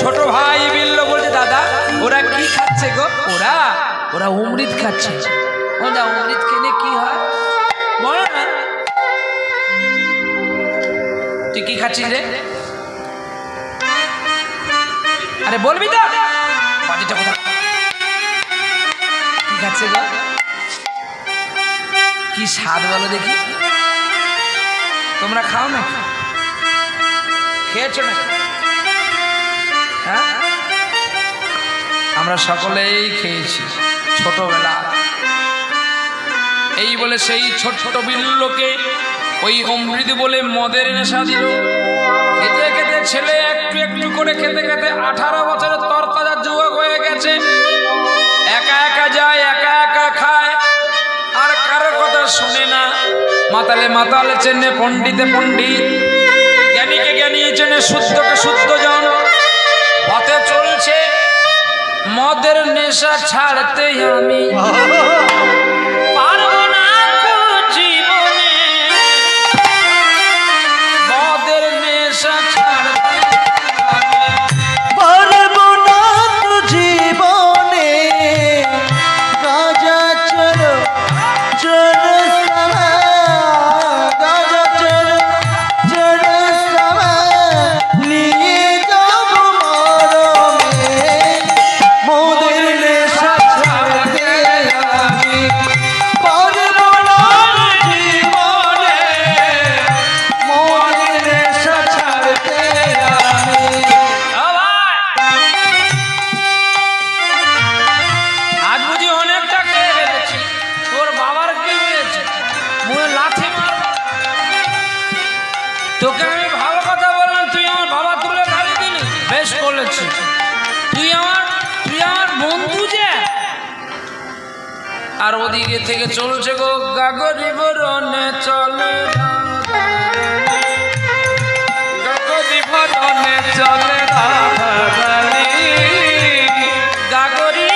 ছোট ভাই বিল্ল বলছে দাদা ওরা কি খাচ্ছে গো? ওরা ওরা অমৃত খাচ্ছে। ওরা অমৃত খেলে কি হয় বলো না? তুই কি খাচ্ছিস রে? আরে বলবি তো বাজিটা কোথা কি খাচ্ছে গো? কি স্বাদ বলো দেখি। তোমরা খাও না? খেয়েছো না? হ্যাঁ আমরা সকলেই খেয়েছি ছোটবেলা। এই বলে সেই ছোট ছোট বিল্লকে ওই অমৃত বলে মদের নেশা দিল। খেতে খেতে ছেলে একটু একটু করে খেতে খেতে 18 বছরের তরতাজা যুবক হয়ে গেছে। একা একা যায়, একা একা খায়, আর কারো কথা শুনে না। মাতালে মাতাল চেনে, পণ্ডিতে পণ্ডিত, জ্ঞানীকে জ্ঞানী চেনে, শুদ্ধকে শুদ্ধ জন। পথে চলছে মদের নেশা ছাড়তে আমি পারবো না জীবনে, মদের নেশা ছাড়তে পারবো না জীবনে। গাজা চলো চলো সালা, গাজা চলো চলো সালা, নিয়ে যাবো মরমে, মোদের নেশা ছাড়তে আমি পারবো না জীবনে, মোদের নেশা ছাড়তে আমি। আজ বুঝি অনেকটা খেয়ে ফেলেছি। তোর বাবার কি হয়েছে? মুখে লাথি মার। তোকে আমি ভালো কথা বললাম, তুই আমার বাবা তুলে গালি দিলি। বেশ বলেছি, তুই আমার বন্ধু যে। আর ওদিকে থেকে চলছে গো গাগরি বরণে চলে, গাগরি বরণে চলে রাধারানী, গাগরি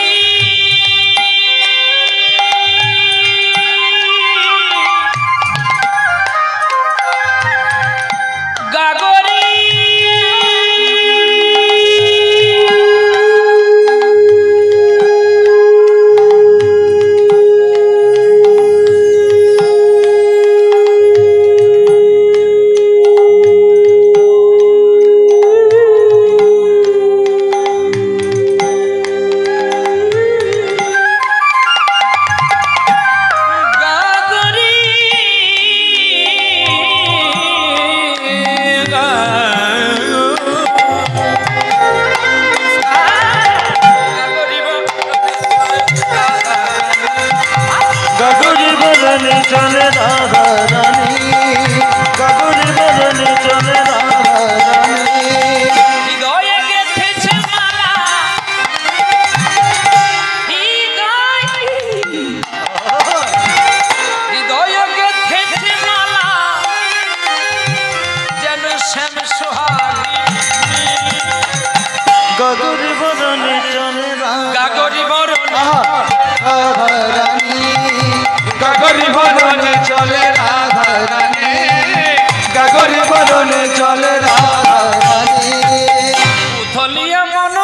গাগরি গাগরি বরণে চলে রাধারানী, গাগরি বরণে চলে রাধারানী। হৃদয়ে গেঁথেছে মালা, হৃদয়ে গেঁথেছে মালা, যেন শ্যাম সোহাগী। গাগরি বরণে চলে গাগরি বরণে রাধারানী, গাগরি বরণে চলে রাধারানী, গাগরি বরণে চলে রাধারানী। উথলিয়া মন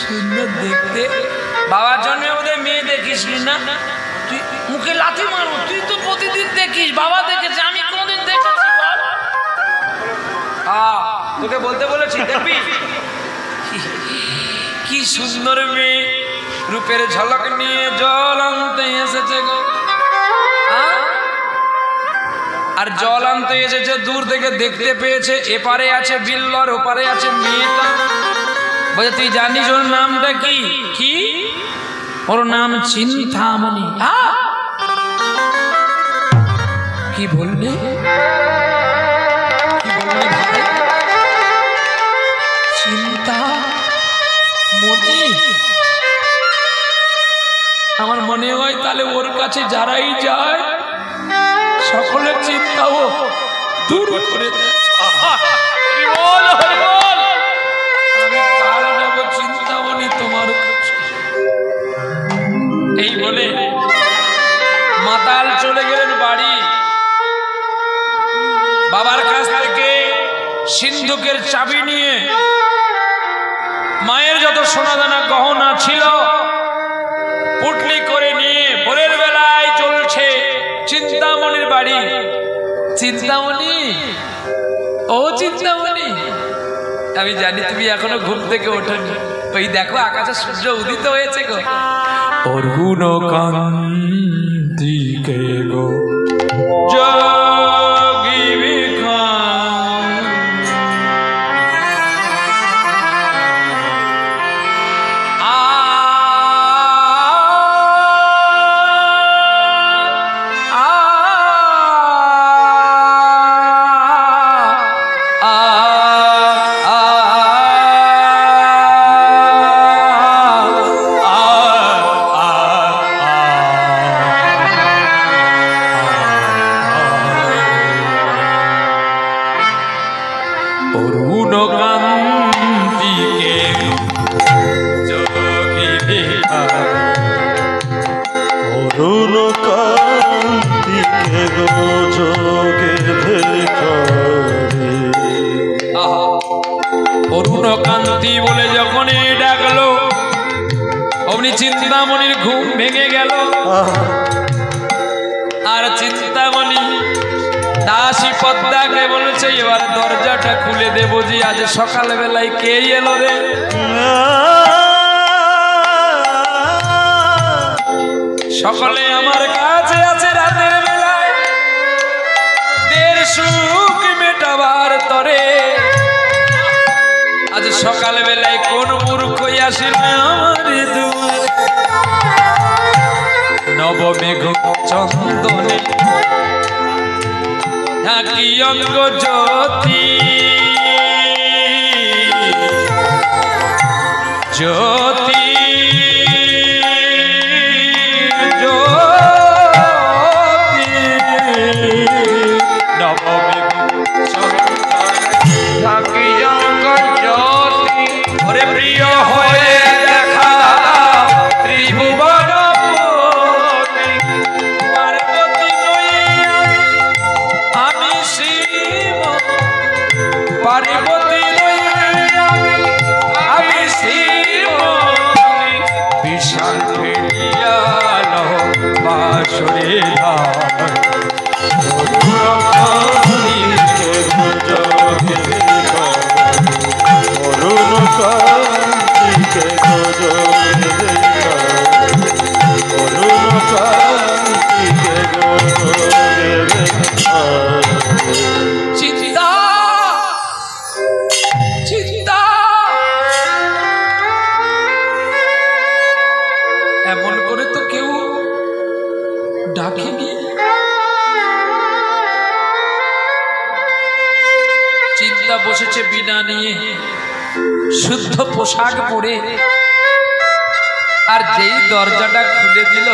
সুন্দর দেখতে। বাবার জন্মে ওদের মেয়ে দেখিস না? তুই মুখে লাথি মারো, তুই তো প্রতিদিন দেখিস। বাবা দেখেছে, আমি কোনদিন দেখেছি বল? তোকে বলতে বলেছি, দেখবি কি সুন্দর মেয়ে, রূপের ঝলক নিয়ে জল আনতে এসেছে গো। আর জল আনতে এসেছে, দূর থেকে দেখতে পেয়েছে এপারে আছে বিল্লর, ওপারে আছে মেয়েটা। বলে তুই জানিস ওর নামটা কি? কি? ওর নাম চিন্তামণি। কি বললে? কি বললে ভাই? চিন্তামণি? আমার মনে হয় তাহলে ওর কাছে যারাই যায় সকলের চিন্তাও দূর করে দেয়। আমি কাল যাব চিন্তামণি তোমার কাছে। এই বলে মাতাল চলে গেলেন বাড়ি। বাবার কাছ থেকে সিন্ধুকের চাবি নিয়ে মায়ের যত সোনাদানা গহনা ছিল পুটলি করে নিয়ে ভোরের বেলায় চলছে চিন্তামণির বাড়ি। চিন্তামণি, ও চিন্তামণি, আমি জানি তুমি এখনো ঘুম থেকে ওঠোনি। ওই দেখো আকাশে সূর্য উদিত হয়েছে গো। অরুণ কান্তিকে গো যোগী অরুণকান্তি বলে যখনই ডাকলো অমনি চিন্তামণির ঘুম ভেঙে গেল। আর চিন্তামণি দাসী পদ্মাকে বলছে এবার দরজাটা খুলে দেবো যে আজ সকাল বেলায় কে এলো রে। সকলে আমার কাছে আছে রাতের বেলায় দের সুখ মেটাবার তরে। আজ সকাল বেলায় কোন মূর্খ আসিল আমার দুয়ারে। নবমেঘ চন্দনে ঢাকি অঙ্গ জ্যোতি জ্যোতি বসেছে বিনা নিয়ে শুদ্ধ পোশাক পরে। আর যেই দরজাটা খুলে দিল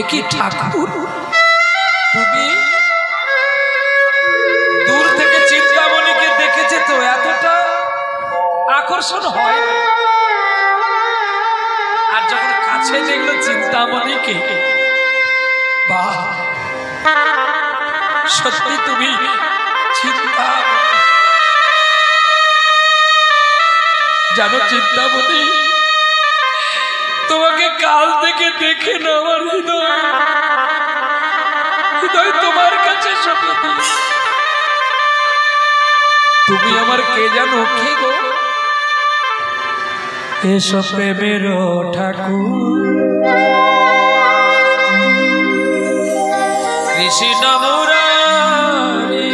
একই ঠাকুর তুমি দূর থেকে চিন্তামণিকে দেখেছে তো এতটা আকর্ষণ হয়। আর যখন কাছে দেখলো চিন্তামণিকে বাহ সত্যি তুমি চিন্তা জানো চিন্তামণি তোমাকে কাল থেকে দেখে না আমার হৃদয় হৃদয় তোমার কাছে সঁপে দিই। তুমি আমার কে জানো কে গো? এসব প্রেমের ঠাকুর কৃষ্ণ মুরারি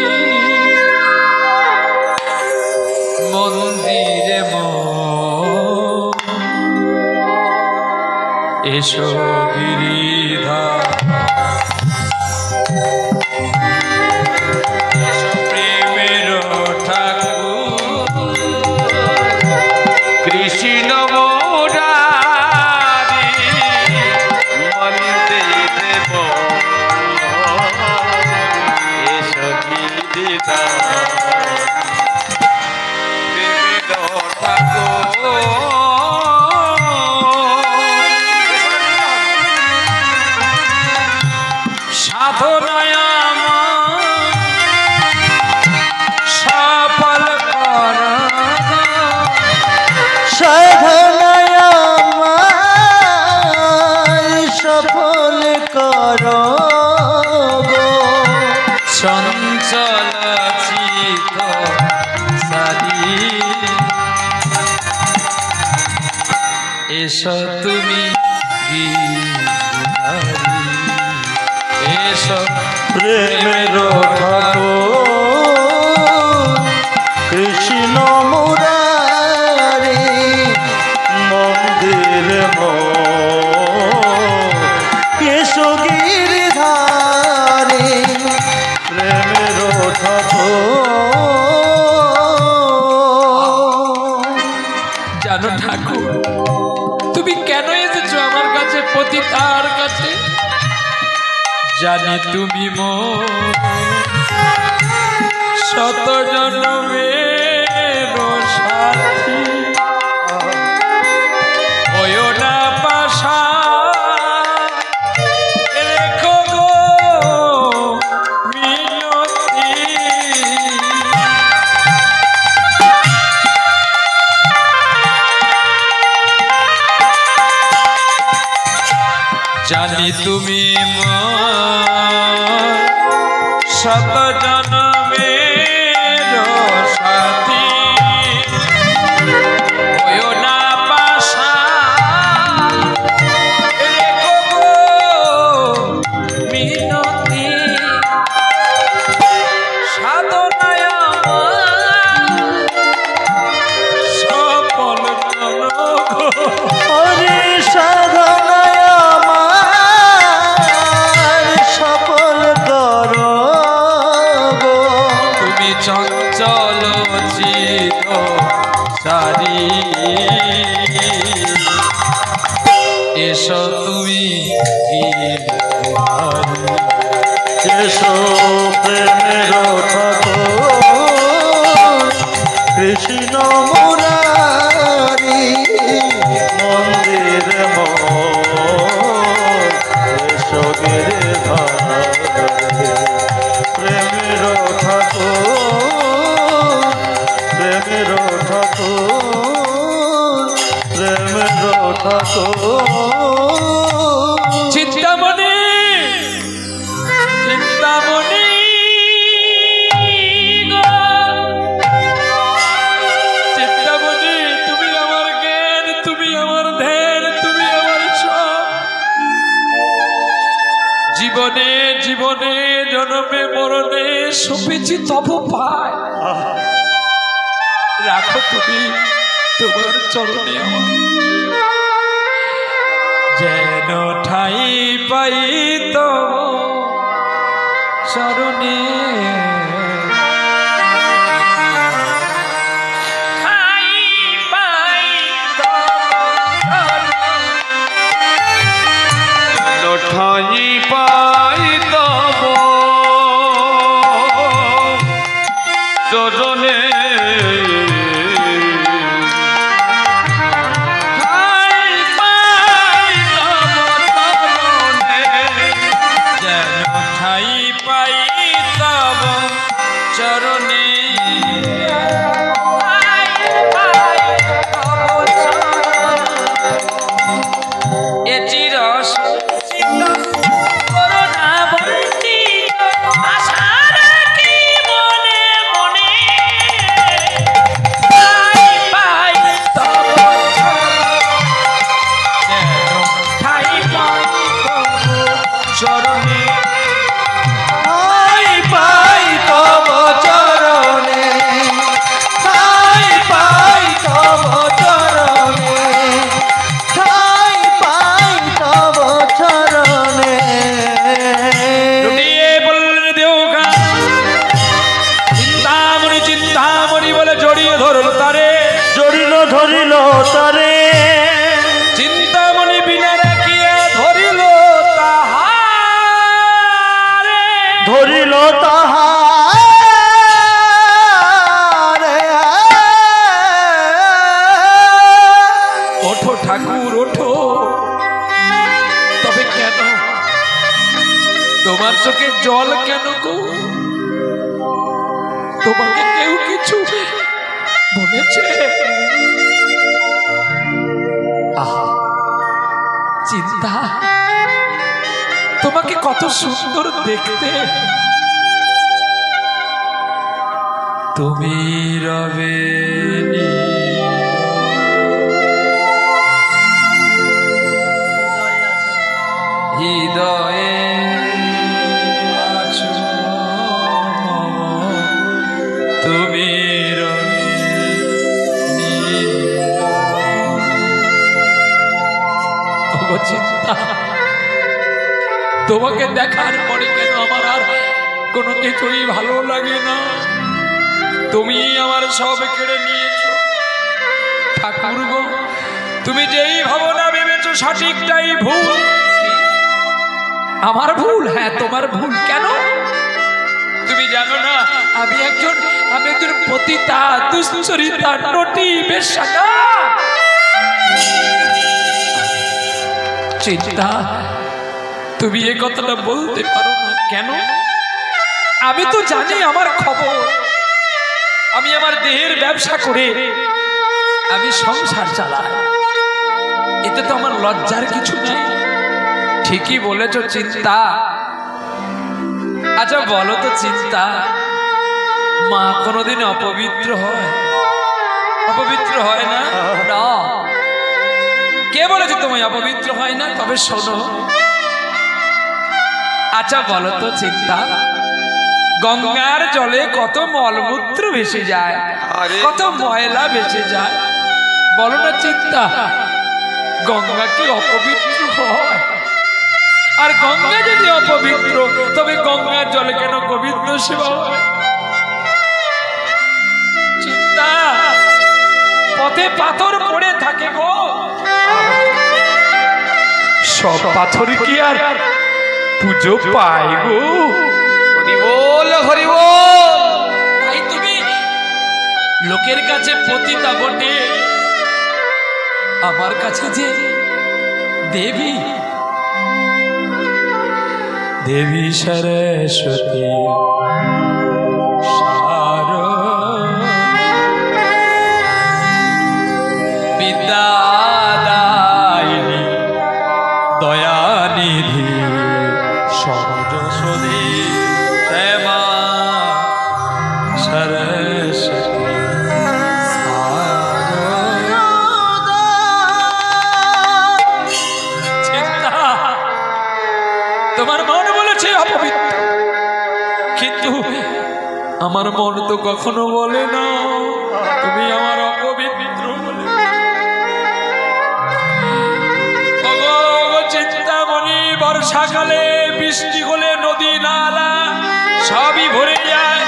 এসো গিরিধার প্রেমের ঠাকুর কৃষ্ণ মুরারি মন্দিরে এসো গিরিধার প্রেমের ঠাকুর সাধনায় সফল কর সাধনায় সফল কর চঞ্চল চিত সারি এসো তুমি গিরিধারী এসো প্রেমের ঠাকুর কৃষ্ণ মুরারি মন্দির এসো গিরিধারী প্রেমের ঠাকুর। জানো ঠাকুর তুমি কেন এসেছো আমার কাছে পতিতার কাছে জানি তুমি শত জন্মের সাথী ওয়ো না পাশা রেখো গো মিনতি জানি তুমি শত জন্মের সাথী ওয়ো না পাশা রেখো গো মিনতি সাধনায় সফল করো গো হরি সাধনায় সফল কর গো তুমি চঞ্চল চিত সারি এসো তুমি গিরিধারী এসো প্রেমের ঠাকুর কৃষ্ণ মুরারি মন্দির এসো গিরিধারী প্রেমের ঠাকুর প্রেমের ঠাকুর প্রেমের ঠাকুর। চিন্তামণি চিন্তামণি গো চিন্তামণি তুমি আমার জ্ঞান তুমি আমার ধ্যান তুমি আমার সব জীবনে জীবনে জন্মে মরণে সপেছি তব পায় রাখো তুমি তোমার চরণে আমার যেন ঠাই পাই তো চরণে ঠাই পাই তব ঠাই পাই তব চরণে ঠাই পাই ধরিল তারে চিন্তামণি বিনা রাখিয়া ধরিল তাহারে ধরিল তাহারে ওঠো ঠাকুর ওঠো তবে কেন তোমার চোখে জল কেন গো তোমাকে কেউ কিছু বলেছে চিন্তা তোমাকে কত সুন্দর দেখতে তুমি রবে হৃদয়ে আছো তুমি চিন্তা তোমাকে দেখার পরে কেন আমার আর কোনো কিছুই ভালো লাগে না তুমি আমার সব কেড়ে নিয়েছো ঠাকুর গো তুমি যেই ভাবনা ভেবেছো সঠিকটাই ভুল আমার ভুল হ্যাঁ তোমার ভুল কেন তুমি জানো না আমি একজন পতিতা দুশ্চরিতা নটি বেশ্যাটা চিন্তা তুমি এ কথাটা বলতে পারো না কেন আমি তো জানি আমার খবর আমি আমার দেহের ব্যবসা করে আমি সংসার চালাই এতে তো আমার লজ্জার কিছু নেই ঠিকই বলেছ চিন্তা আচ্ছা বলো তো চিন্তা মা কোনোদিন অপবিত্র হয় না না কে বলেছে তোমায় অপবিত্র হয় না তবে শোনো আচ্ছা বলো তো চিন্তা গঙ্গার জলে কত মলমূত্র ভেসে যায় কত ময়লা ভেসে যায় বলো না চিন্তা গঙ্গা কি অপবিত্র হয় আর গঙ্গা যদি অপবিত্র তবে গঙ্গার জলে কেন পবিত্র সেবা হয় চিন্তা পথে পাথর পড়ে থাকে গো সব পাথর কি আর পুজো পায় গো হরি বল তাই তুমি লোকের কাছে পতিতা বটে আমার কাছে যে দেবী দেবী সরস্বতী বিদ্যাদায়িনী দয়ানিধি সরস্বতী শ্যামা সরস্বতী চিন্তা তোমার মন বলেছে অপবিত্র কিন্তু আমার মন তো কখনো বলে না তুমি আমার অপবিত্র বলে চিন্তামণি বর্ষাকালে বৃষ্টি হলে নদী নালা সবই ভরে যায়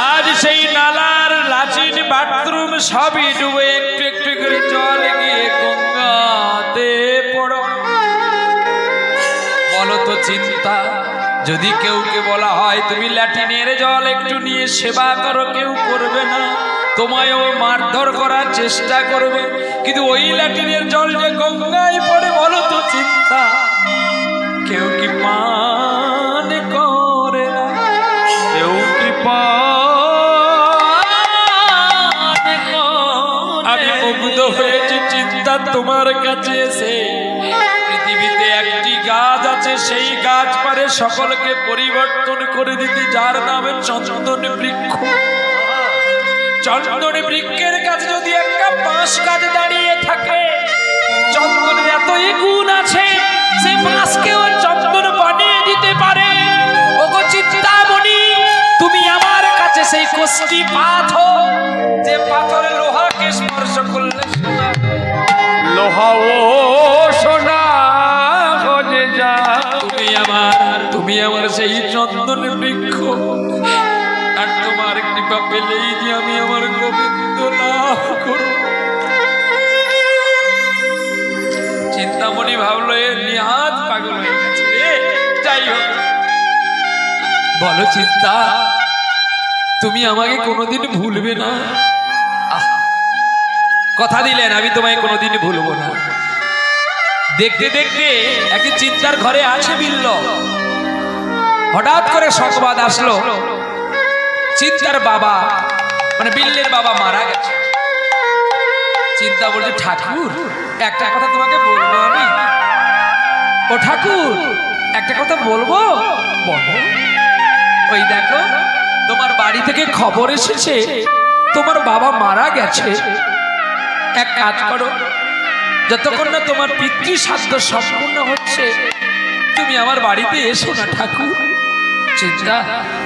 আজ সেই নালার লাচিন বাথরুম সবই ডুবে একটু একটু করে জল গিয়ে গঙ্গাতে পড়ো বলো তো চিন্তা যদি কেউকে বলা হয় তুমি ল্যাটিনের জল একটু নিয়ে সেবা করো কেউ করবে না তোমায়ও মারধর করার চেষ্টা করবে কিন্তু ওই ল্যাটিনের জল যে গঙ্গায় পড়ে বলো তো চিন্তা কেউ কি পান করে না কেউ কি আমি মুগ্ধ হয়েছি চিন্তা তোমার কাছে এসে পৃথিবীতে একটি গাছ আছে সেই গাছ পারে সকলকে পরিবর্তন করে দিতে যার নামে চন্দন বৃক্ষ চন্দন বৃক্ষের কাছে যদি একটা বাঁশ গাছ দাঁড়িয়ে থাকে চন্দনের এতই গুণ আছে সেই বাঁশকেও চন্দন বানিয়ে দিতে পারে ওগো চিন্তামণি তুমি আমার কাছে সেই কোষ্ঠী পাথর যে পাথরে লোহাকে স্পর্শ করলে লোহা ও সোনা হয়ে যায় তুমি আমার সেই চন্দন বৃক্ষ আর তোমার কৃপা পেলেই যে আমি আমার গোবিন্দ লাভ করব। চিন্তামণি ভাবলো এ নিহাত পাগল হয়ে গেছে রে। যাই হোক, বলো চিন্তা, তুমি আমাকে কোনোদিন ভুলবে না? কথা দিলেন আমি তোমায় কোনোদিন ভুলবো না। দেখতে দেখতে একদিন চিন্তার ঘরে আছে বিল্ল। হঠাৎ করে সংবাদ আসলো চিন্তার বাবা মানে বিল্লের বাবা মারা গেছে। চিন্তা বলছে ঠাকুর একটা কথা তোমাকে বলবো আমি। ও ঠাকুর একটা কথা বলবো? বলো। ওই দেখো তোমার বাড়ি থেকে খবর এসেছে তোমার বাবা মারা গেছে। এক কাজ করো, যতক্ষণ না তোমার পিতৃ শ্রাদ্ধ সম্পূর্ণ হচ্ছে তুমি আমার বাড়িতে এসো না ঠাকুর। চিন্তা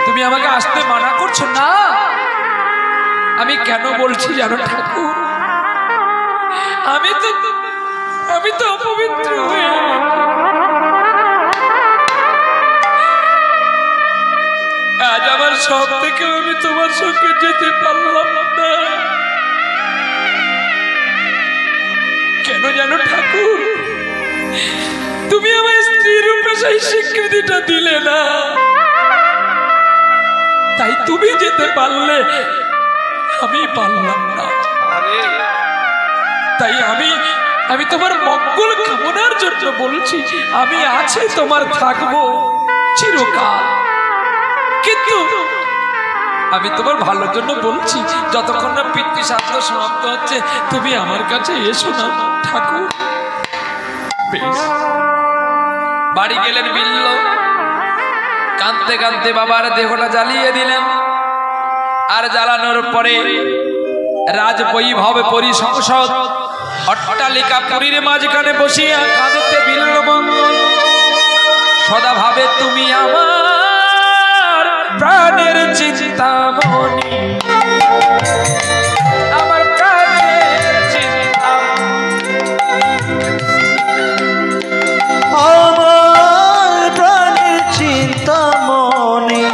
তুমি আমাকে আসতে মানা করছো না? আমি কেন বলছি জানো ঠাকুর? আমি তো অপবিত্র হয়ে আজ আমার সব থেকে আমি তোমার সঙ্গে যেতে পারলাম না। কেন জানো ঠাকুর? তুমি আমার স্ত্রী রূপে সেই স্বীকৃতিটা দিলে না, তাই তুমি যেতে পারলে আমি পারলাম না। তাই আমি তোমার মঙ্গল কামনার জন্য বলছি আমি আছি, তোমার থাকবো চিরকাল। কিন্তু আমি তোমার ভালোর জন্য বলছি যতক্ষণ না পিতৃ শ্রাদ্ধ সমাপ্ত হচ্ছে তুমি আমার কাছে এসো না ঠাকুর। বাড়ি গেলেন বিল্ল, কাঁদতে কাঁদতে বাবার দেহটা জ্বালিয়ে দিলেন। আর জ্বালানোর পরে রাজবৈভব পরিসংসদ অট্টালিকা পুরীর মাঝখানে বসিয়া কাঁদতে বিল্ল মঙ্গল সদা ভাবে তুমি আমার প্রাণের চিন্তামণি, আমার প্রাণের আমার প্রাণের চিন্তামণি,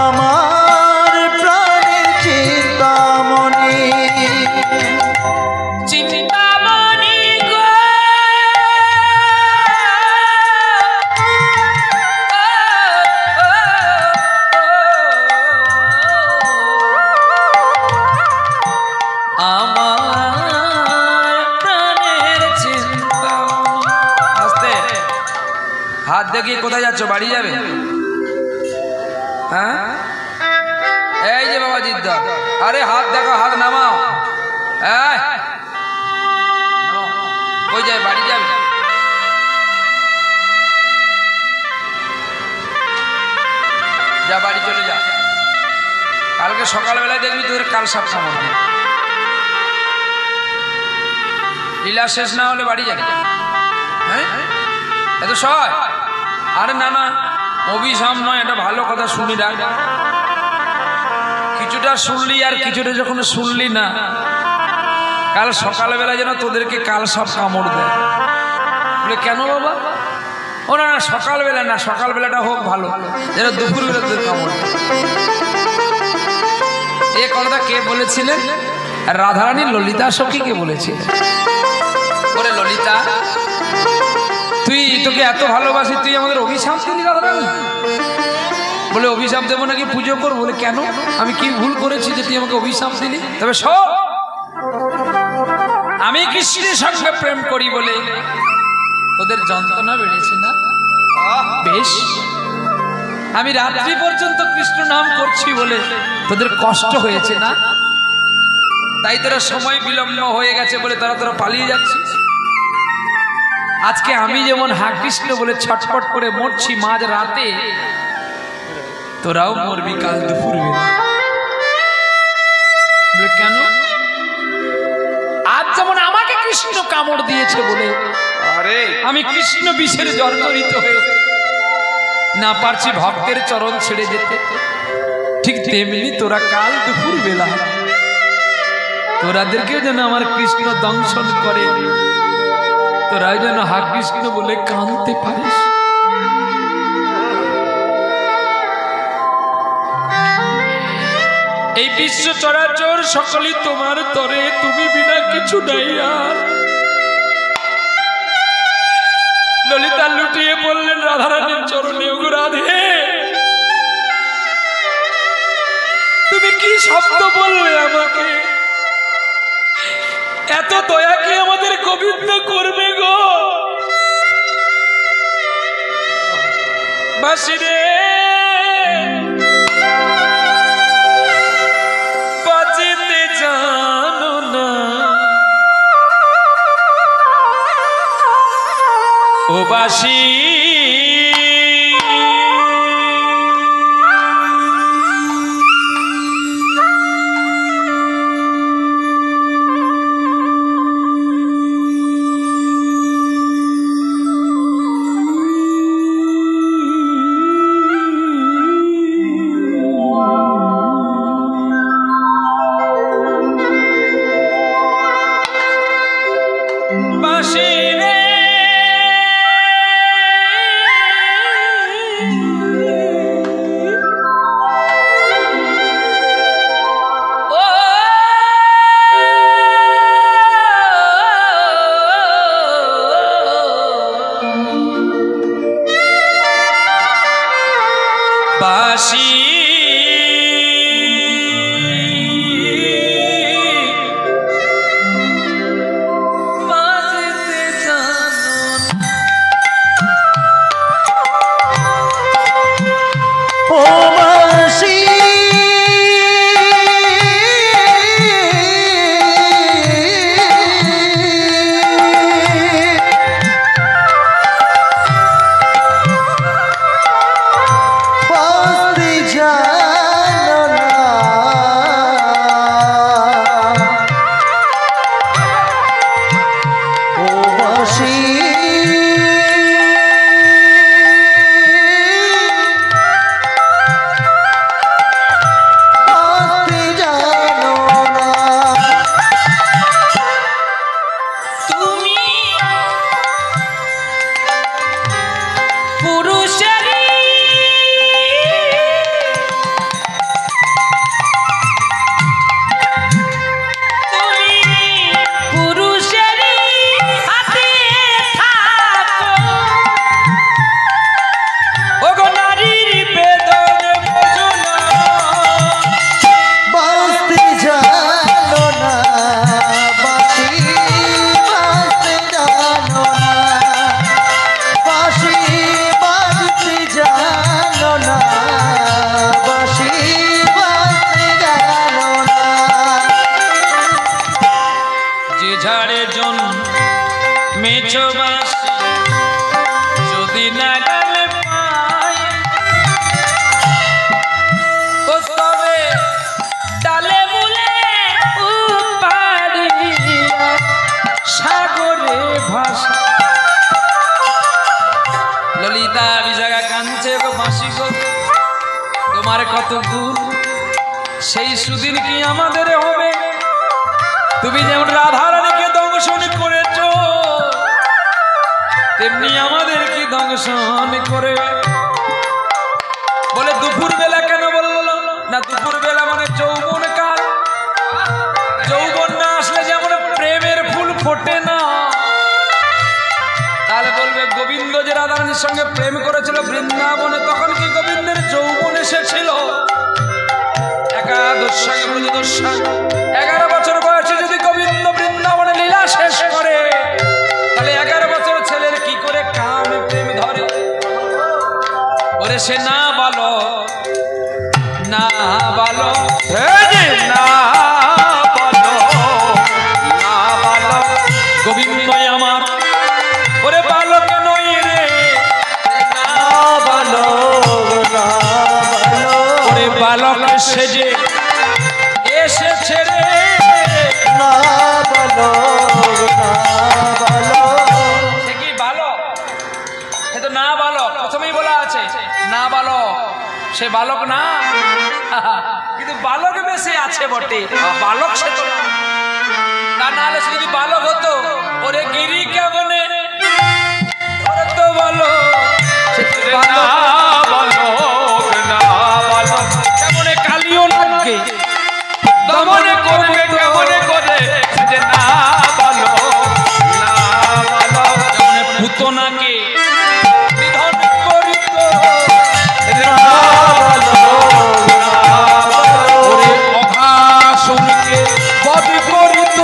আমার প্রাণের চিন্তামণি। চিন্তামণি গো আমার প্রাণের চিন্তামণি। আস্তে হাত দেখিয়ে কোথায় যাচ্ছ? বাড়ি যাবে? হ্যাঁ এই যে বাবা জিদ্দা, আরে হাত দেখো, হাত নামাও। ওই যায় বাড়ি যাবে? যা বাড়ি চলে যা, কালকে সকালবেলায় দেখবি তোদের কাল সাপ সামনে লীলা শেষ না হলে বাড়ি যাবে। হ্যাঁ এত সয়? আরে না না অভিশাপ নয়, এটা ভালো কথা শুনি রাখ। কিছুটা শুনলি আর কিছুটা যখন শুনলি না, কাল সকালবেলা যেন তোদেরকে কাল সব কামড় দেয়। বলে কেন বাবা? ও না না সকালবেলা না, সকালবেলাটা হোক ভালো, যেন দুপুরবেলা তোদের কামড় দেয়। এ কথাটা কে বলেছিলেন? রাধারানী ললিতা সখীকে বলেছিলেন। ওরে ললিতা, তোকে এত ভালোবাসি, তুই আমাদের অভিশাপ দিলি রাধারানী? বলে অভিশাপ দেবো নাকি পুজো করবো? বলে কেন? আমি কি ভুল করেছি যে তুই আমাকে অভিশাপ দিলি? তবে শোন, আমি কৃষ্ণের সঙ্গে প্রেম করি বলে তোদের যন্ত্রণা বেড়েছে না? বেশ, আমি রাত্রি পর্যন্ত কৃষ্ণ নাম করছি বলে তোদের কষ্ট হয়েছে না? তাই তোরা সময় বিলম্ব হয়ে গেছে বলে তোরা পালিয়ে যাচ্ছিস। আজকে আমি যেমন হা কৃষ্ণ বলে ছটফট করে মরছি মাঝ রাতে, তোরাও মরবি কাল দুপুর বেলা। কেন? আজ যেমন আমাকে কৃষ্ণ কামড় দিয়েছে বলে আমি কৃষ্ণ বিষের জর্জরিত হয়ে না পারছি ভক্তের চরণ ছেড়ে যেতে, ঠিক তেমনি তোরা কাল দুপুর বেলা তোরাদেরকেও যেন আমার কৃষ্ণ দংশন করে, তোরা যেন হা কৃষ্ণ বলে কাঁদতে পারিস। এই বিশ্ব চরাচর সকলই তোমার তরে, তুমি বিনা কিছু নাই আর। ললিতা লুটিয়ে বললেন রাধারানীর চরণে, ওগো রাধে, তুমি কি শব্দ বললে আমাকে? এত দয়া কি আমাদের গোবিন্দ করবে গো? বাঁশি রে বাজিতে জানো না, ও বাঁশি বাঁশি বাজতে জানো, ও বাঁশি যদি না গেলে পায়, ও তবে ডালে মূলে উপাড়িয়া সাগরে ভাসা। ললিতা বিশাখা কাঁদছে, গো বাঁশি গো, তোমার কত দূর, সেই সুদিন কি আমাদের হবে? তুমি যেমন রাধারানীকে দংশন করেছ, তেমনি আমাদের কি দংশন করে। বলে দুপুর বেলা কেন বললো না? দুপুর বেলা মানে যৌবন কাল, যৌবন না আসলে যেমন প্রেমের ফুল ফোটে না। তাহলে বলবে গোবিন্দ যে রাধারানীর সঙ্গে প্রেম করেছিল বৃন্দাবনে, তখন কি গোবিন্দের যৌবন এসেছিল? একাদশ 11 বছর বয়সে যদি গোবিন্দ বৃন্দাবনে লীলা শেষ করে, তাহলে 11 বছর ছেলের কি করে কাম প্রেম ধরে? ওরে সে না বলো, না বলো, না বলো, না বলো, গোবিন্দ আমার ওরে বালক নই রে, না বলো, না বলো, ওরে বালক সেজে এসেছে রে, না বলো, না বলো। সে কি বালক? সে তো না বালক, প্রথমেই বলা আছে না বালক, সে বালক না, কিন্তু বালক বেশি আছে বটে, বালক সে তো না। নাহলে সে যদি বালক হতো, ওরে গিরি কেমনে ওরে তো বলো, না বালক, না বালক কেমনে কালিও নাগে সোনাকে নিধন করিত অঘাসুরকে বধ করিত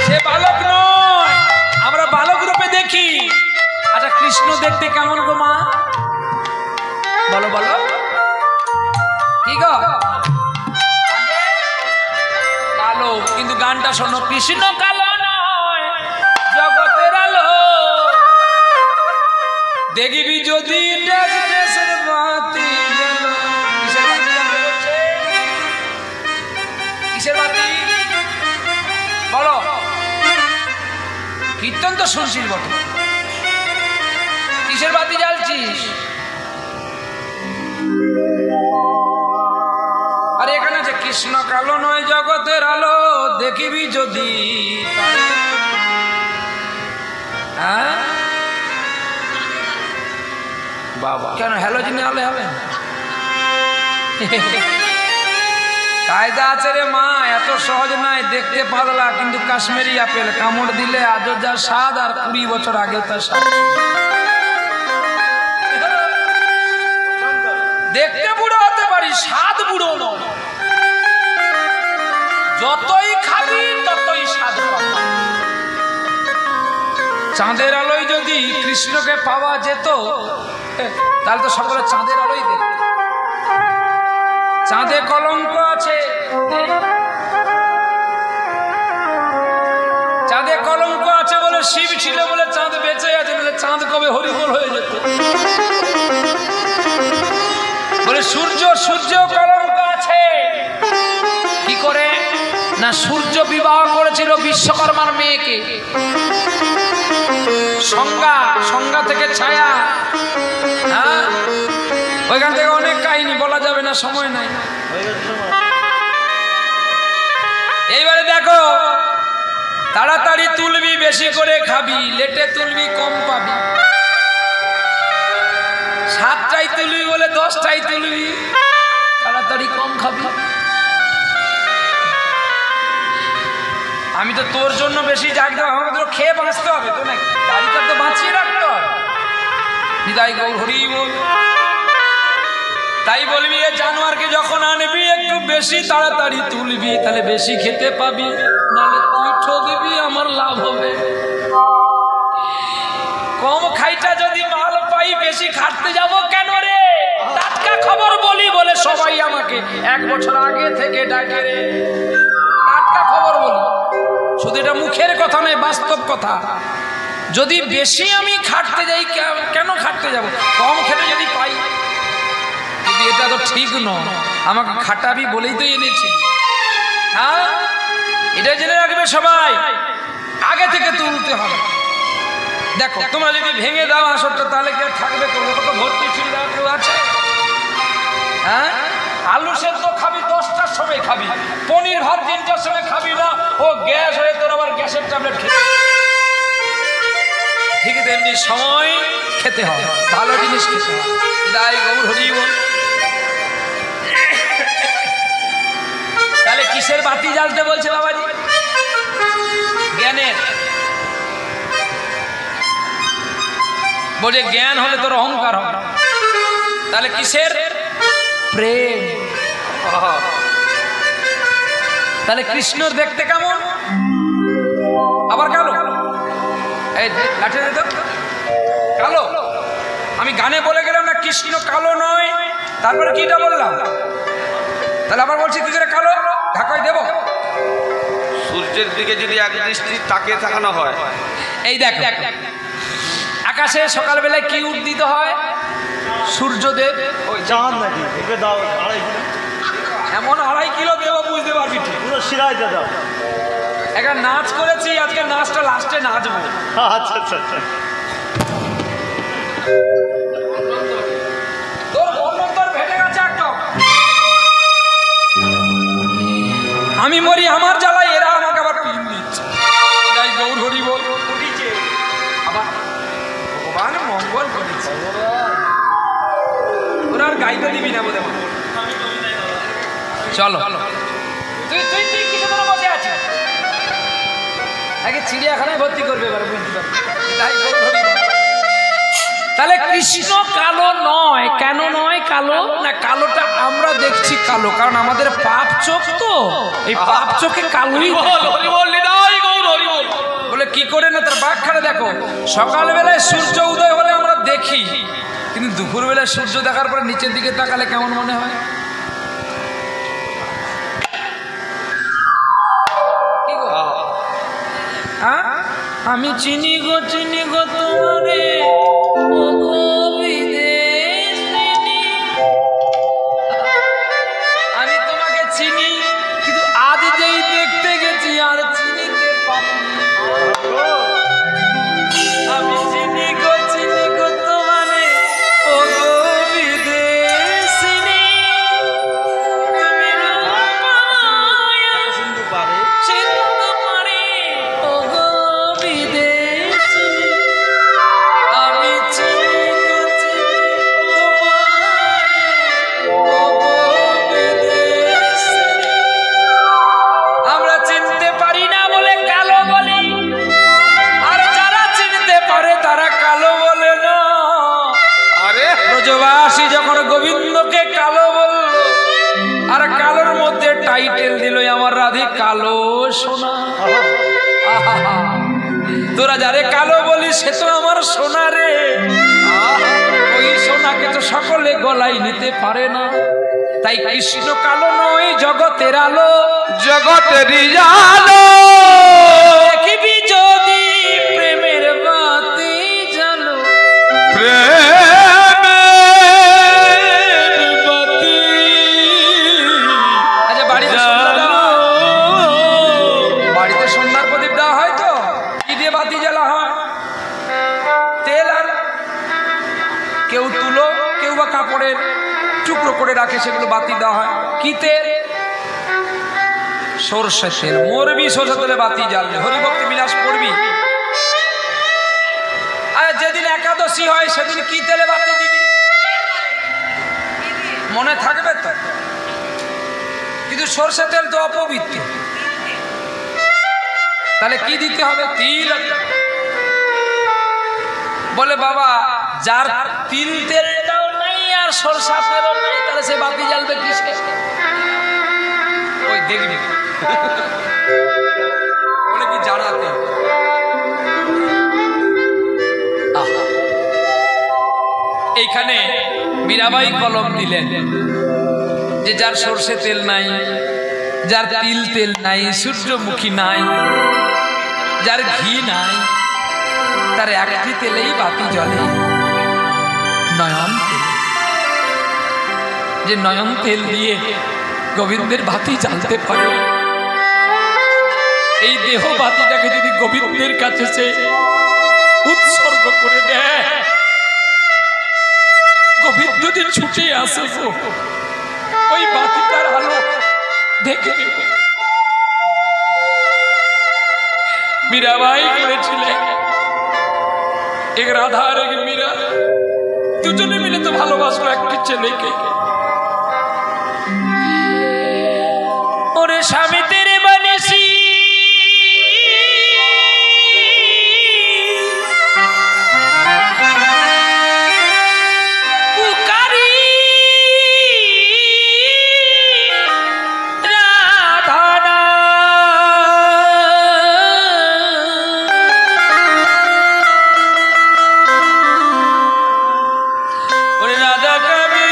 সে বালক নয়, আমরা বালক রূপে দেখি। আচ্ছা কৃষ্ণ দেখতে কেমন গো মা? বলো বলো কি গো? কালো, কিন্তু গানটা শোনো, কৃষ্ণ কালো নয় জগতের আলো, দেখবি যদি দেশ দেশের বাতি গেল। কিসের বাতি জ্বলছে? কিসের বাতি বলো? কীর্তন তো শুনছিস বটে, কিসের বাতি জ্বালছিস? আরে এখানে আছে কৃষ্ণ কালো নয় জগতের আলো, দেখিবি যদি। হ্যাঁ বাবা, কেন হ্যালোজিনে আলো হবে? কায়দা আছে রে মা, এত সহজ নয়। দেখতে পাতলা কিন্তু কাশ্মীরি আপেল, কামড় দিলে আজও যা স্বাদ আর 20 বছর আগে তার স্বাদ। দেখতে বুড়ো হতে পারি, স্বাদ বুড়ো নয়। যতই খাবি ততই স্বাদ পাবি। চাঁদের আলোয় যদি কৃষ্ণকে পাওয়া যেত তাহলে তো সকলে চাঁদের আলোই দেখত। চাঁদে কলঙ্ক আছে, চাঁদে কলঙ্ক আছে বলে শিব ছিল বলে চাঁদ বেঁচে আছে, বলে চাঁদ কবে হরিবোল হয়ে যেত। বলে সূর্য, সূর্য কলঙ্ক আছে কি করে না? সূর্য বিবাহ করেছিল বিশ্বকর্মার মেয়েকে। সংজ্ঞা, সংজ্ঞা থেকে ছায়া। হ্যাঁ, ওইখান থেকে অনেক কাহিনী বলা যাবে না, সময় নাই। এইবারে দেখো, তাড়াতাড়ি তুলবি বেশি করে খাবি, লেটে তুলবি কম পাবি। 7টাই তুলবি বলে 10টাই তুলবি, তাড়াতাড়ি কম খাবি। আমি তো তোর জন্য বেশি জাগতে হবে, আমাকে তো খেয়ে বাঁচতে হবে তো, নাকি বাড়িটা তো বাঁচিয়ে রাখতে হবে। নিতাই গৌর হরি বল। তাই বলবি এ জানোয়ারকে যখন আনবি একটু বেশি তাড়াতাড়ি তুলবি, তাহলে বেশি খেতে পাবি, নাহলে তুই ঠকবি, আমার লাভ হবে। কম খাইটা যদি মাল পাই বেশি খাটতে যাব কেন রে? টাটকা খবর বলি বলে সবাই আমাকে 1 বছর আগে থেকে ডাকে রে। টাটকা খবর বলি, শুধু এটা মুখের কথা নয়, বাস্তব কথা। যদি বেশি আমি খাটতে যাই, কেন খাটতে যাব? কম খেতে যদি পাই। কিন্তু এটা তো ঠিক নয়, আমাকে খাটাবি বলেই তো এনেছি। হ্যাঁ, এটা জেনে রাখবে সবাই, আগে থেকে তুলতে হবে। দেখো তোমরা যদি ভেঙে দাও আসরটা, তাহলে কি আর থাকবে? কত ভর্তি ছিল কেউ আছে? হ্যাঁ, আলু সেদ্ধ খাবি 10টার সময় খাবি, পনির ভাত 3টার সময় খাবি না, ও গ্যাস হয়ে তোর আবার গ্যাসের ট্যাবলেট খেতে। ঠিক তেমনি সময় খেতে হয়, ভালো জিনিস খেতে হয়। তাই গৌর হরি বল। তাহলে কিসের বাতি জ্বালতে বলছে বাবাজি? জ্ঞানের। বলে জ্ঞান হলে তোর অহংকার হবে, তাহলে কিসের? প্রেম। তাহলে কৃষ্ণর দেখতে কেমন? আবার কালো। এই লাঠি দে তো, কালো। আমি গানে বলে গেলাম না কৃষ্ণ কালো নয়, তারপরে কিটা বললাম? তাহলে আবার বলছি কি করে কালো? ঢাকায় দেব। সূর্যের দিকে যদি এক দৃষ্টি তাকিয়ে তাকানো হয়, এই দেখ আকাশে সকালবেলায় কি উদ্দিত হয়? সূর্যদেব। ওই চাঁদ নাকি? ওকে দাও 2.5 কিলো। এমন 2.5 কিলো দেব, বুঝতে পারবি ঠিক। পুরো শিরাইতে দাও। একটা নাচ করেছি, আজকে নাচটা লাস্টে নাচবো। আচ্ছা আচ্ছা আচ্ছা। তোর বর্ণন্তর ভেটে গেছে একদম। আমি মরি আমার জ্বালায়, এরা আমাকে আবার পিন দিচ্ছে। তাই গৌর হরি বল। আবার ভগবান মঙ্গল করেছে, ওরা আর গাইতে দিবি না বোধ। চলো তুই তুই তুই কিছু করে বসে আছিস? আগে চিড়িয়াখানায় ভর্তি করবে এবার বুঝতে পারবে। তাই গৌর হরি বল। তাহলে কৃষ্ণ কালো নয়, কেন নয় কালো? না কালোটা আমরা দেখছি কালো, কারণ আমাদের পাপ চোখ তো, এই পাপ চোখে কালোই বলে কি করে না তার ব্যাখ্যাটা দেখো। সকালবেলায় সূর্য উদয় হলে আমরা দেখি, কিন্তু দুপুরবেলায় সূর্য দেখার পরে নিচের দিকে তাকালে কেমন মনে হয়? আমি চিনি গো তোমারে আমি তোমাকে চিনি, কিন্তু আজ যেই দেখতে গেছি আর চিনিতে পারিনি। আমি চিনি গো তোমারে ও গো বিদেশিনী, তুমি রূপায়া সিন্ধু পারে ও গো বিদেশিনী। আমি চিনি গো তোমারে ও গো বিদেশিনী। আমরা চিনতে পারি না বলে কালো বলি, আর যারা চিনতে পারে তারা কালো বলে না। আরে ব্রজবাসী যখন গোবিন্দকে কালো বলল, আর কালোর মধ্যে টাইটেল দিল আমার রাধে কালো সোনা। আহা, তোরা যারে কালো বলি সে তো আমার সোনা রে। ওই সোনাকে তো সকলে গলায় নিতে পারে না। তাই কৃষ্ণ কালো নয়, জগতের আলো, জগতের আলো দেখিবি যদি প্রেমের বাতি জালো, প্রেমের বাতি। আচ্ছা বাড়িতে সন্ধ্যার প্রদীপ দেওয়া হয় তো, কি দিয়ে বাতি জ্বালা হয়? তেল আর কেউ তুলো, কেউ বা কাপড়ের টুকরো করে রাখে, সেগুলো বাতি দেওয়া হয়। কি তেল? সরষে তেল। মরবি সরষে তেলে বাতি জ্বালবে, হরিভক্তি বিলাস পড়বি। আর যেদিন একাদশী হয় সেদিন কি তেলে বাতি দিবি? মনে থাকবে তো? কিন্তু সরষে তেল তো অপবিত্র, তাহলে কি দিতে হবে? তিল। বলে বাবা যার তিল তেলটাও নাই আর সরষা তেলও নাই, তাহলে সে বাতি জ্বালবে কিসে? ওই দেখবি বলে কি জানাতে। এইখানে মীরাবাই কলম দিলেন যে যার সরষে তেল নাই, যার তিল তেল নাই, সূর্যমুখী নাই, যার ঘি নাই, তার একটি তেলেই বাতি জ্বলে, নয়ন তেল। যে নয়ন তেল দিয়ে গোবিন্দের বাতি জ্বালতে পারে, এই দেহ বাতিটাকে যদি গোবিন্দের কাছে সে উৎসর্গ করে দেয়, গোবিন্দ যে ছুটে আসে ওই বাতিটার আলো দেখে নেবে। মীরাবাই করেছিলেন, এক রাধা আর এক মীরা, দুজনে মিলে তো ভালোবাসলো একটি ছেলেকে। ওরে স্বামী তেরে বানিয়েছি রাধা কবি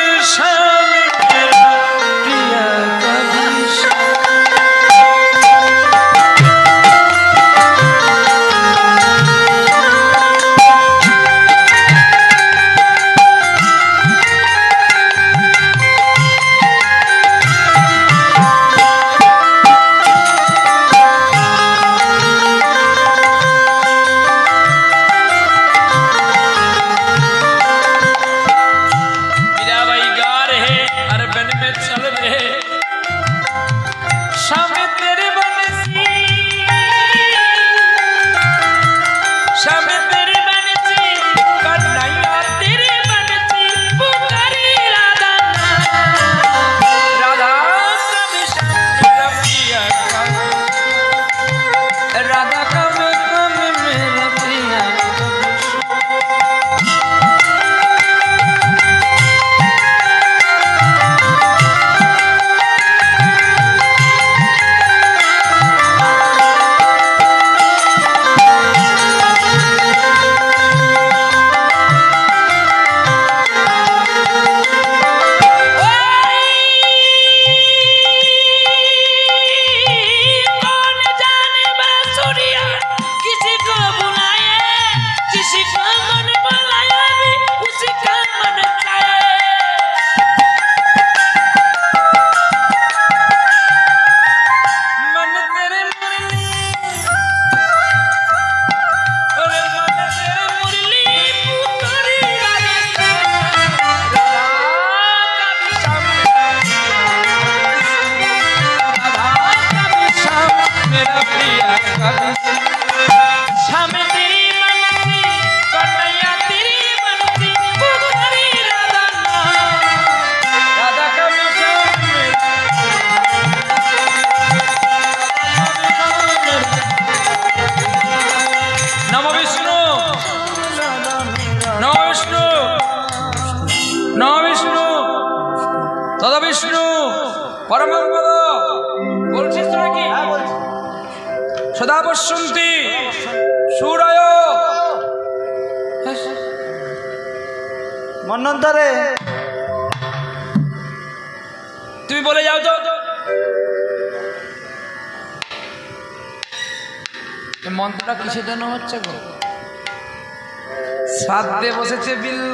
তদবিষ্ণু পরমপদ বলছিস তো নাকি? সদা পশ্যন্তি সূরয় মন্বন্তরে। তুমি বলে যাও তো। মন্ত্রটা কিসের জন্য হচ্ছে গো? শ্রাদ্ধে বসেছে বিল্ল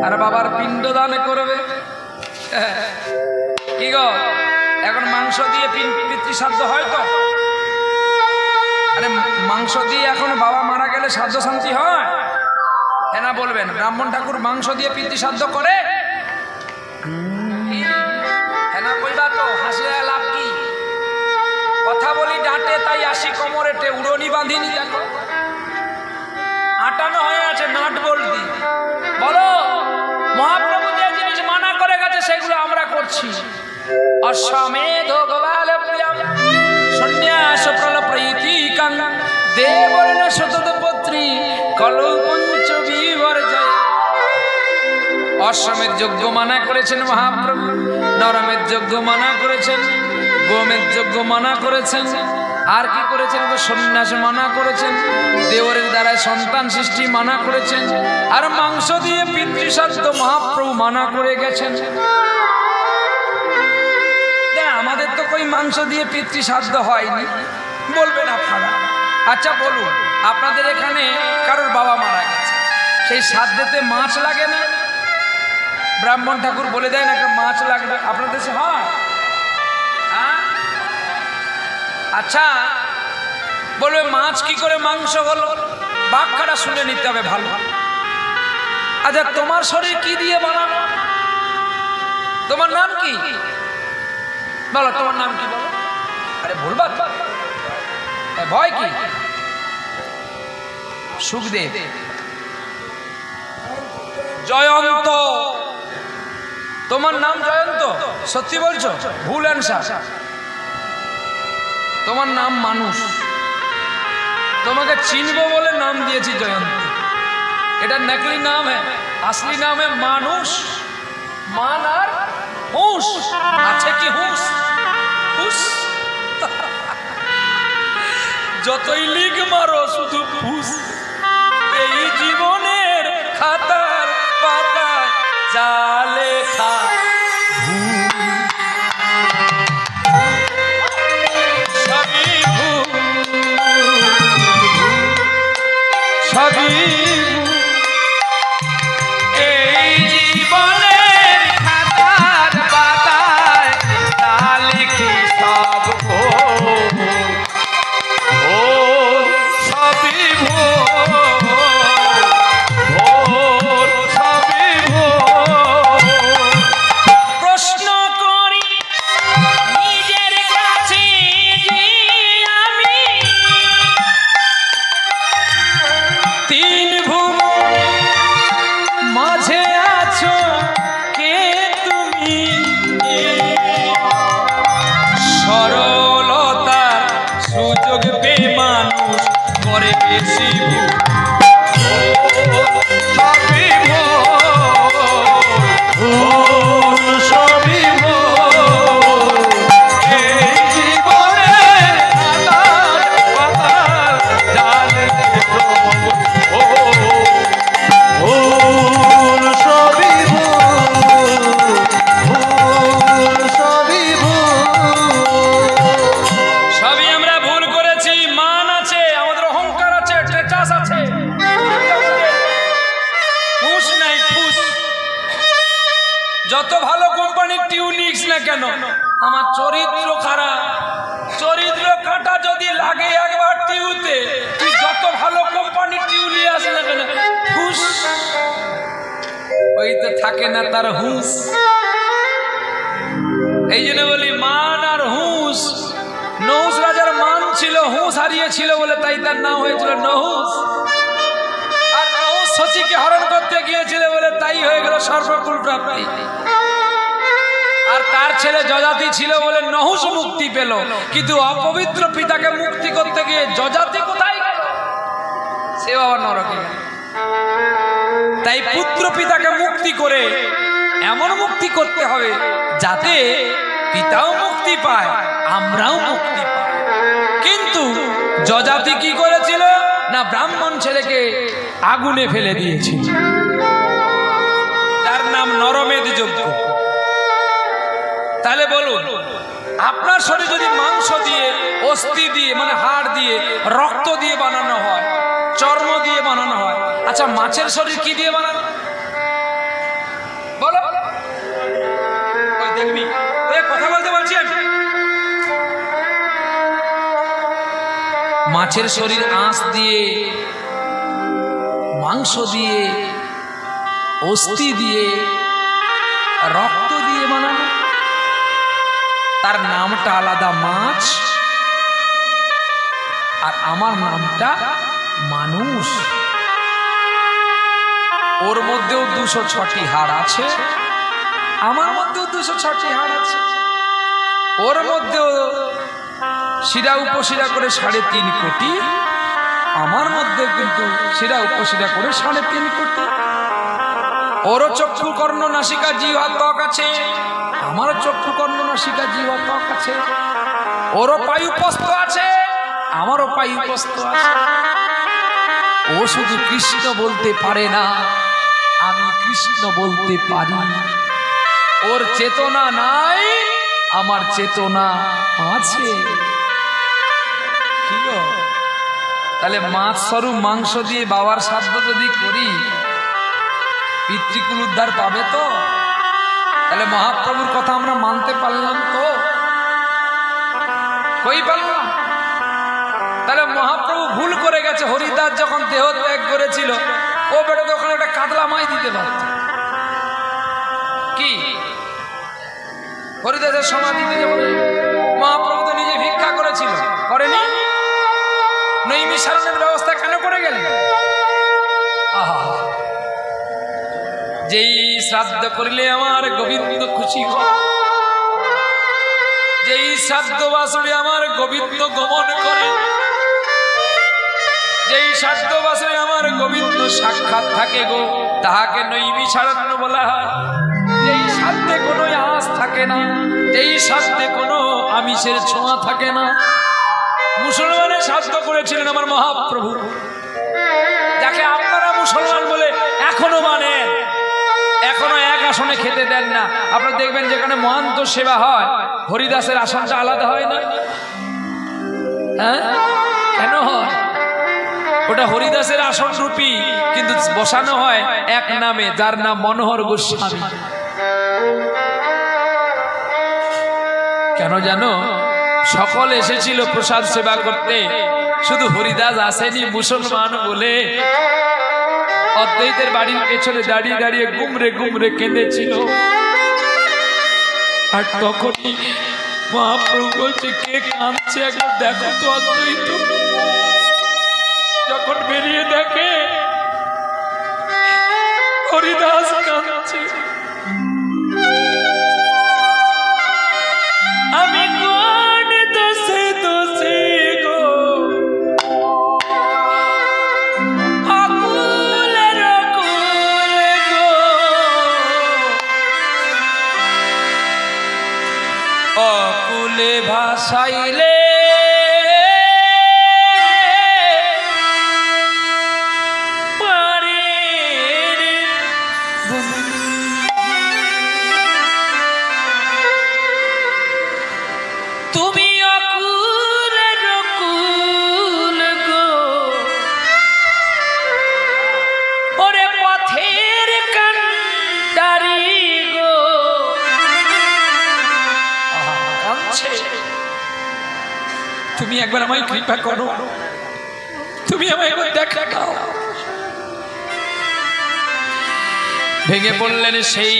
আর বাবার পিণ্ড দান করবে। কি গো এখন মাংস দিয়ে পিতৃ শ্রাদ্ধ হয় তো? আরে মাংস দিয়ে এখন বাবা মারা গেলে শ্রাদ্ধ শান্তি হয়? হ্যাঁ না বলবেন? ব্রাহ্মণ ঠাকুর মাংস দিয়ে পিতৃ শ্রাদ্ধ করে? হ্যাঁ না কইবা তো? হাসি লাভ কি? কথা বলি ডাঁটে তাই আসি কোমরেটে, উড়নি বাঁধিনি দেখো, আটানো হয়ে আছে নাট বলতি। বলো মহাপ্রভু যে জিনিস মানা করে গেছে সেগুলো আমরা করছি। অশ্বমেধ গোপাল প্রিয়ম সন্ন্যাস প্রলপ্রীতিকাং দেবর্ণ শতপত্রী কলৌ পঞ্চ বিবর্জয়। অশ্বমেধ যজ্ঞ মানা করেছেন মহাপ্রভু, নরমেধ যজ্ঞ মানা করেছেন, গোমেধ যজ্ঞ মানা করেছেন, আর কি করেছেন? সন্ন্যাস মানা করেছেন, দেওরের দ্বারা সন্তান সৃষ্টি মানা করেছেন, আর মাংস দিয়ে পিতৃশ্রাদ্ধ মহাপ্রভু মানা করে গেছেন। আমাদের তো কই মাংস দিয়ে পিতৃশ্রাদ্ধ হয়নি, বলবেন আপনারা। আচ্ছা বলুন, আপনাদের এখানে কারোর বাবা মারা গেছে, সেই শ্রাদ্ধেতে মাছ লাগে না? ব্রাহ্মণ ঠাকুর বলে দেয় না মাছ লাগবে, আপনাদের দেশে হয়? আচ্ছা বলবে মাছ কি করে মাংস হলো? বাক্যটা শুনে নিতে হবে ভালো। আচ্ছা তোমার শরীর কি দিয়ে বানানো? তোমার নাম কি বলো? তোমার নাম কি বলো? আরে ভুলবা ভয় কি? সুখদেব, জয়ন্ত। তোমার নাম জয়ন্ত? সত্যি বলছো? ভুল অ্যান্সার। তোমার নাম মানুষ, তোমাকে চিনবো বলে নাম দিয়েছি জয়ন্ত। এটা নকলি নাম হ্যাঁ, আসলি নাম হ্যাঁ মানুষ। মান আর হুঁশ আছে কি? হুঁশ হুঁশ যতই লিখ মারো শুধু হুঁশ। এই জীবনের খাতার পাতায় যা লেখা সবই এই জীবনের খাতার পাতায় তা লিখি সব সবই সবই প্রশ্ন করি নিজের কাছে যে আমি তিন ভুবন মাঝে আছো কে তুমি? সরলতার সুযোগ পেয়ে মানুষ করে বেশি ভুল। সবই ভুল সবই ভুল এই জীবনের খাতার পাতার জালে প্রভু ভুল সবই ভুল সবই সবই আমরা ভুল করেছি। মান আছে, আমাদের অহংকার আছে, টেটাস আছে, হুঁশ নাই ফুস। যত ভালো কোম্পানির টিউ নিস না কেন, আমার চরিত্র খারাপ। চরিত্র কাটা যদি লাগে একবার টিউতে, তুই যত ভালো কোম্পানির টিউ নিয়ে আস না কেন, হুঁশ ওই তো থাকে না তার হুঁশ। এই জন্য বলি মান আর হুঁশ। নহুষ রাজার মান ছিল, হুঁশ হারিয়েছিল বলে তাই তার নাম হয়েছিল নহুষ। আর নহুষ শচীকে হরণ করতে গিয়েছিল বলে তাই হয়ে গেল সর্বকুল প্রাপ্তি। আর তার ছেলে যজাতি ছিল বলে নহুষ মুক্তি পেল, কিন্তু অপবিত্র পিতাকে মুক্তি করতে গিয়ে যজাতি কোথায় গেল? সে বাবা নরকে। তাই পুত্র পিতাকে মুক্তি করে এমন মুক্তি করতে হবে যাতে পিতাও মুক্তি পায়, আমরাও মুক্তি পাই। কিন্তু যজাতি কি করেছিল না, ব্রাহ্মণ ছেলেকে আগুনে ফেলে দিয়েছিল, তার নাম নরমেধ যজ্ঞ। তাহলে বলুন, আপনার শরীর যদি মাংস দিয়ে, অস্থি দিয়ে, মানে হাড় দিয়ে, রক্ত দিয়ে বানানো হয়, চর্ম দিয়ে বানানো হয়, আচ্ছা মাছের শরীর কি দিয়ে বানানো? বলো, দেখবি কথা বলতে বলছি আমি। মাছের শরীর আঁশ দিয়ে, মাংস দিয়ে, অস্থি দিয়ে, রক্ত দিয়ে বানানো, তার নামটা আলাদা মাছ, আর আমার নামটা মানুষ। ওর মধ্যেও 206টি হাড় আছে, আমার মধ্যেও 206টি হাড় আছে। ওর মধ্যেও শিরা উপশিরা করে 3.5 কোটি, আমার মধ্যে কিন্তু শিরা উপশিরা করে 3.5 কোটি। ওরও চক্ষু কর্ণ নাসিকা জিহ্বা ত্বক আছে, আমারও চক্ষু কর্ণ নাসিকা জিহ্বা ত্বক আছে। ওরও পায়ুপস্ত আছে, আমারও পায়ুপস্ত আছে। ও শুধু কৃষ্ণ বলতে পারে না, আমি কৃষ্ণ বলতে পারি। ওর চেতনা নাই, আমার চেতনা আছে। কি গো, তাহলে মাছ স্বরূপ মাংস দিয়ে বাবার শ্রাদ্ধ যদি করি, পিতৃকুল উদ্ধার পাবে তো? তাহলে মহাপ্রভুর কথা আমরা মানতে পারলাম তো? কই পারলাম? তাহলে মহাপ্রভু ভুল করে গেছে। হরিদাস যখন দেহ ত্যাগ করেছিল, ও বেটা তখন একটা কাতলা মাছ দিতে পারত। কি হরিদাসের সমাধিতে যখন মহাপ্রভু তো নিজে ভিক্ষা করেছিল, করেনি? নৈমিষারণের ব্যবস্থা কেন করে গেলেন? আহা, যেই শ্রাদ্ধ করিলে আমার গোবিন্দ খুশি হয়, যেই শ্রাদ্ধ বাসরে আমার গোবিন্দ গমন করে, যেই শ্রাদ্ধ বাসরে আমার গোবিন্দ সাক্ষাৎ থাকে গো, তাহাকে নৈমিষারণ্য বলা হয়। যেই শ্রাদ্ধে কোনো আঁশ থাকে না, যেই শ্রাদ্ধে কোনো আমিষের ছোঁয়া থাকে না। মুসলমানের শ্রাদ্ধ করেছিলেন আমার মহাপ্রভু, যাকে আপনারা মুসলমান বলে এখনো মানেন, এখনো এক আসনে খেতে দেন না। আপনারা দেখবেন যেখানে মহান্ত সেবা হয়, হরিদাসের আসনটা আলাদা হয় না? হ্যাঁ, কেন হয়? ওটা হরিদাসের আসন রূপী, কিন্তু বসানো হয় এক নামে, যার নাম মনোহর গোস্বামী। কেন জানো? সকল এসেছিল প্রসাদ সেবা করতে, শুধু হরিদাস আসেনি মুসলমান বলে। অদ্বৈতের বাড়ির পেছনে দাঁড়িয়ে দাঁড়িয়ে গুমরে গুমরে কেঁদেছিল। আর তখনই মহাপ্রভু বলছে, কে কাঁদছে একবার দেখো তো। অদ্বৈত যখন বেরিয়ে দেখে হরিদাস কাঁদছে, আমি কোন দোষে দোষে গো অকুলের কুলে গো, অকুলে ভাসাইলে তুমি একবার আমায় কৃপা করো, তুমি আমায় একবার দেখা দাও। ভেঙে পড়লেন সেই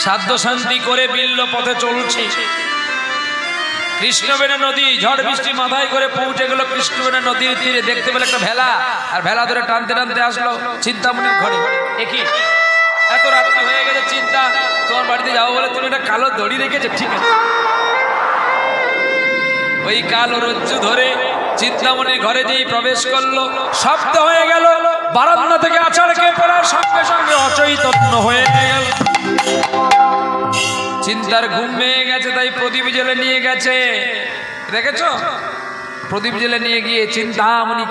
সাধ্য শান্তি করে বিল্ল পথে চলছে। কৃষ্ণবেণী নদী ঝড় বৃষ্টি মাথায় করে পৌঁছে গেল কৃষ্ণবেণী নদীর তীরে। দেখতে পেলে একটা ভেলা, আর ভেলা ধরে টানতে টানতে আসলো চিন্তামণির ঘরে। একই এত রাত্রি হয়ে গেছে, চিন্তা তোমার বাড়িতে যাবো বলে তুমি একটা কালো দড়ি রেখেছো, ঠিক আছে। ওই কালো রজ্জু ধরে চিন্তামণির ঘরে যেই প্রবেশ করলো, শব্দ হয়ে গেল বারান্দা থেকে আছাড় খেয়ে পড়ার সঙ্গে সঙ্গে অচৈতন্য হয়ে গেল। চিন্তার ঘুম ভেঙে গেছে, তাই প্রদীপ জেলে নিয়ে গেছে। দেখেছ, প্রদীপ জেলে নিয়ে গিয়ে চিন্তামণি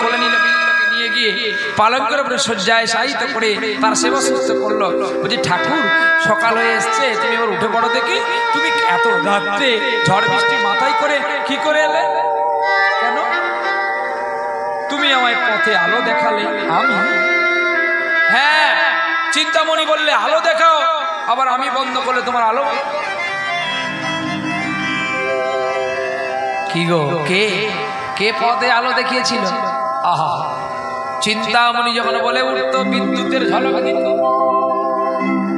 কোলে নিল, বিল্লকে নিয়ে গিয়ে পালন করে শয্যায় শায়িত করে তার সেবা শুশ্রূষা করলো। বলছি, ঠাকুর সকাল হয়ে এসছে, তুমি এবার উঠে পড়ো দেখি। তুমি এত রাত্রে ঝড় বৃষ্টি মাথায় করে কি করে এলে? কেন? তুমি আমায় পথে আলো দেখালে। আমি? হ্যাঁ, চিন্তামণি বললে আলো দেখাও, আবার আমি বন্ধ করলে তোমার আলো। কি গো, কে কে পথে আলো দেখিয়েছিল? আহা, চিন্তামণি যখন বলে উঠতো, বিদ্যুতের ঝলক দিত।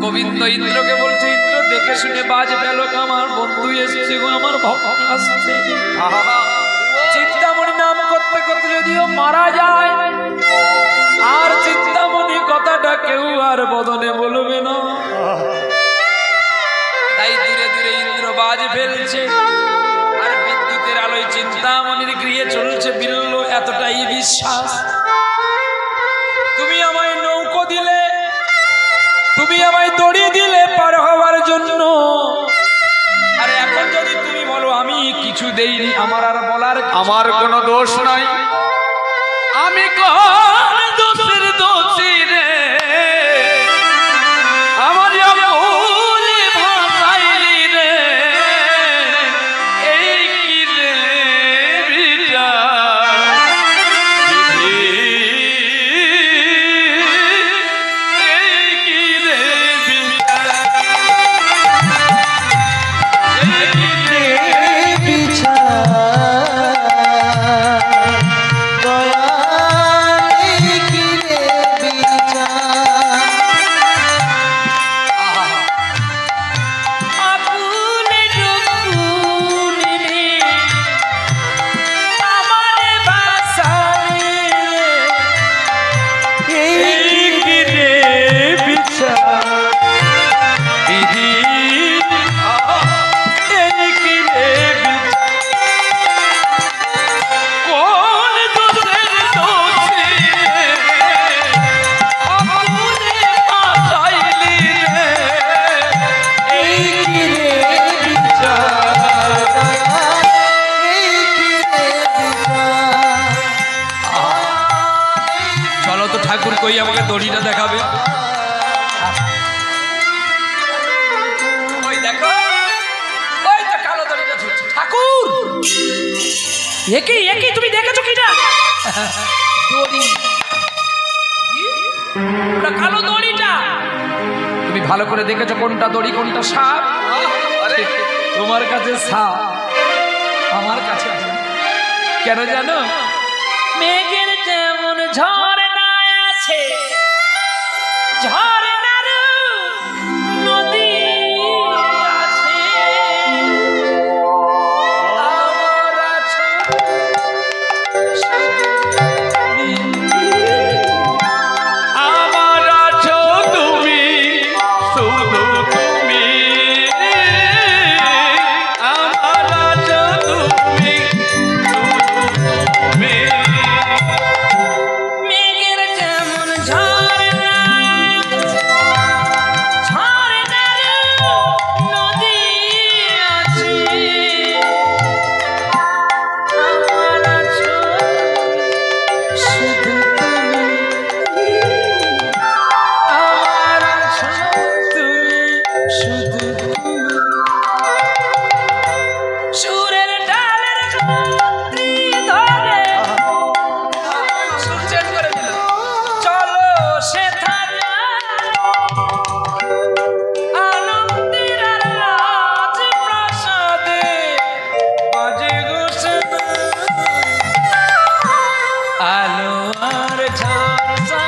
গোবিন্দ ইন্দ্রকে বলছে, ইন্দ্র দেখে শুনে বাজ পেল, আমার বন্ধু এসেছে গো, আমার ভক্ত আসছে। চিন্তামণি নাম করতে করতে যদিও মারা যায়, আর চিন্তামণি কথাটা কেউ আর বদনে বলবে না। তাই ধীরে ধীরে ইন্দ্র বাজ ফেলছে, আর বিদ্যুতের আলোয় চিন্তামণির গৃহে চলছে বিল্ল। এতটাই বিশ্বাস, তুমি আমায় নৌকো দিলে, তুমি আমায় দড়ি দিলে পার হওয়ার জন্য, আর এখন যদি তুমি বলো আমি কিছু দেইনি, আমার আর বলার আমার কোনো দোষ নাই। আমি কোন দোষের দোষী রে, আমার ভুলে ভাসাইলি রে, এই কি রে বিচার, এই কি রে বিচার, এই কি রে কই আমাকে দড়িটা দেখাবে। ওই দেখো, ওই তো কালো দড়িটা ঝুলছে। ঠাকুর, একে একে তুমি দেখেছো কিনা? দড়ি, ওটা কালো দড়িটা। তুমি ভালো করে দেখেছো কোনটা দড়ি কোনটা সাপ? আরে তোমার কাছে সাপ, আমার কাছে কেন জানো? মেঘের যেমন ঝর্ণা আছে, ঝর্ণার নদী আছে, আমার আছো আমার আছো তুমি, শুধু তুমি, আমার আছো তুমি, শুধু তুমি। মেঘের যেমন ঝর্ণা আছে, ঝর্ণার নদী আছে, আমার আছো শুধু তুমি, আমার আছো তুমি, শুধু তুমি। সুরের ডালের রাত্রি ধরে সুর চেঞ্জ করে দিল, চলো সেথায় আনন্দের রাজ প্রাসাদে বাজে ঘোষণা, আলো আর ঝলসা